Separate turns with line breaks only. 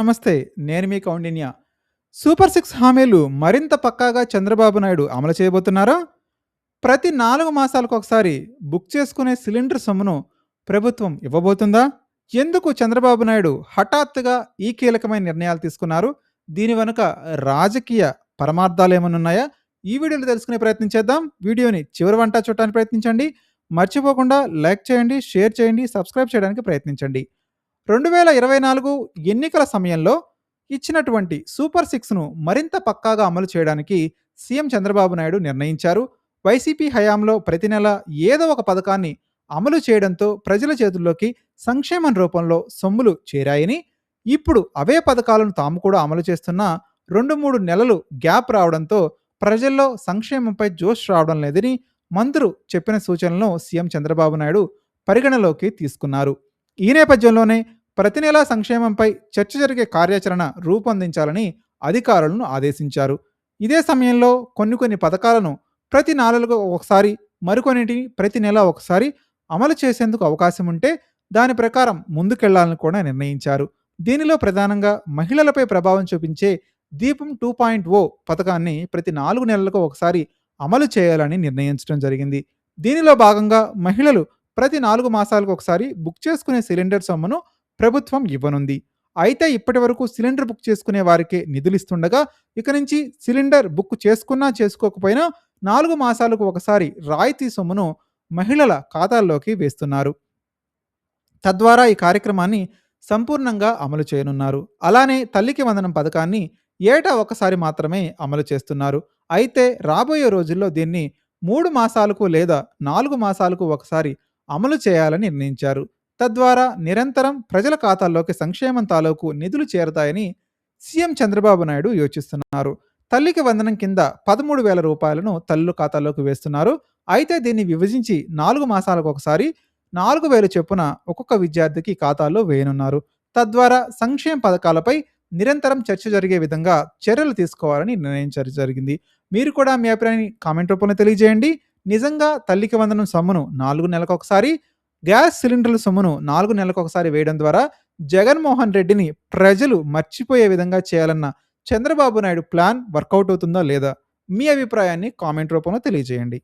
నమస్తే. నేను మీ Kaundinya. Super six హామీలు మరింత పక్కాగా చంద్రబాబు నాయుడు అమలు చేయబోతున్నారా? ప్రతి 4 మాసాలకొకసారి బుక్ చేసుకునే సిలిండర్ సొమ్మును ప్రభుత్వం ఇవ్వబోతుందా? ఎందుకు చంద్రబాబు నాయుడు హఠాత్తుగా ఈ కీలకమైన నిర్ణయాలు తీసుకున్నారు? దీని వెనుక రాజకీయ పరమార్థాలేమన్నున్నాయా? ఈ వీడియోలో తెలుసుకునే ప్రయత్నం చేద్దాం. వీడియోని చివరి వంట చూడటానికి ప్రయత్నించండి. మర్చిపోకుండా లైక్ చేయండి, షేర్ చేయండి, సబ్స్క్రైబ్ చేయడానికి ప్రయత్నించండి. 2024 ఎన్నికల సమయంలో ఇచ్చినటువంటి సూపర్ సిక్స్‌ను మరింత పక్కాగా అమలు చేయడానికి సీఎం చంద్రబాబు నాయుడు నిర్ణయించారు. వైసీపీ హయాంలో ప్రతి నెల ఏదో ఒక పథకాన్ని అమలు చేయడంతో ప్రజల చేతుల్లోకి సంక్షేమం రూపంలో సొమ్ములు చేరాయని, ఇప్పుడు అవే పథకాలను తాము కూడా అమలు చేస్తున్నా 2, 3 నెలలు గ్యాప్ రావడంతో ప్రజల్లో సంక్షేమంపై జోష్ రావడం లేదని మంత్రులు చెప్పిన సూచనలను సీఎం చంద్రబాబు నాయుడు పరిగణలోకి తీసుకున్నారు. ఈ నేపథ్యంలోనే ప్రతి నెలా సంక్షేమంపై చర్చ జరిగే కార్యాచరణ రూపొందించాలని అధికారులను ఆదేశించారు. ఇదే సమయంలో కొన్ని పథకాలను ప్రతి 4 ఒకసారి, మరికొన్నిటిని ప్రతి నెల ఒకసారి అమలు చేసేందుకు అవకాశం ఉంటే దాని ప్రకారం ముందుకెళ్లాలని కూడా నిర్ణయించారు. దీనిలో ప్రధానంగా మహిళలపై ప్రభావం చూపించే దీపం 2.0 పథకాన్ని ప్రతి 4 నెలలకు ఒకసారి అమలు చేయాలని నిర్ణయించడం జరిగింది. దీనిలో భాగంగా మహిళలు ప్రతి 4 మాసాలకు ఒకసారి బుక్ చేసుకునే సిలిండర్ సొమ్మును ప్రభుత్వం ఇవ్వనుంది. అయితే ఇప్పటివరకు సిలిండర్ బుక్ చేసుకునే వారికే నిధులిస్తుండగా, ఇక నుంచి సిలిండర్ బుక్ చేసుకున్నా చేసుకోకపోయినా 4 మాసాలకు ఒకసారి రాయితీ సొమ్మును మహిళల ఖాతాల్లోకి వేస్తున్నారు. తద్వారా ఈ కార్యక్రమాన్ని సంపూర్ణంగా అమలు చేయనున్నారు. అలానే తల్లికి వందనం పథకాన్ని ఏటా ఒకసారి మాత్రమే అమలు చేస్తున్నారు. అయితే రాబోయే రోజుల్లో దీన్ని 3 మాసాలకు లేదా 4 మాసాలకు ఒకసారి అమలు చేయాలని నిర్ణయించారు. తద్వారా నిరంతరం ప్రజల ఖాతాల్లోకి సంక్షేమం తాలూకు నిధులు చేరతాయని సీఎం చంద్రబాబు నాయుడు యోచిస్తున్నారు. తల్లికి వందనం కింద 13,000 రూపాయలను తల్లుల ఖాతాలోకి వేస్తున్నారు. అయితే దీన్ని విభజించి 4 మాసాలకు ఒకసారి 4,000 చొప్పున ఒక్కొక్క విద్యార్థికి ఖాతాలో వేయనున్నారు. తద్వారా సంక్షేమ పథకాలపై నిరంతరం చర్చ జరిగే విధంగా చర్యలు తీసుకోవాలని నిర్ణయించడం జరిగింది. మీరు కూడా మీ అభిప్రాయాన్ని కామెంట్ రూపంలో తెలియజేయండి. నిజంగా తల్లికి వందనం సొమ్మును 4 నెలలకొకసారి, గ్యాస్ సిలిండర్ల సొమ్మును 4 నెలలకొకసారి వేయడం ద్వారా జగన్మోహన్ రెడ్డిని ప్రజలు మర్చిపోయే విధంగా చేయాలన్న చంద్రబాబు నాయుడు ప్లాన్ వర్కౌట్ అవుతుందా లేదా? మీ అభిప్రాయాన్ని కామెంట్ రూపంలో తెలియజేయండి.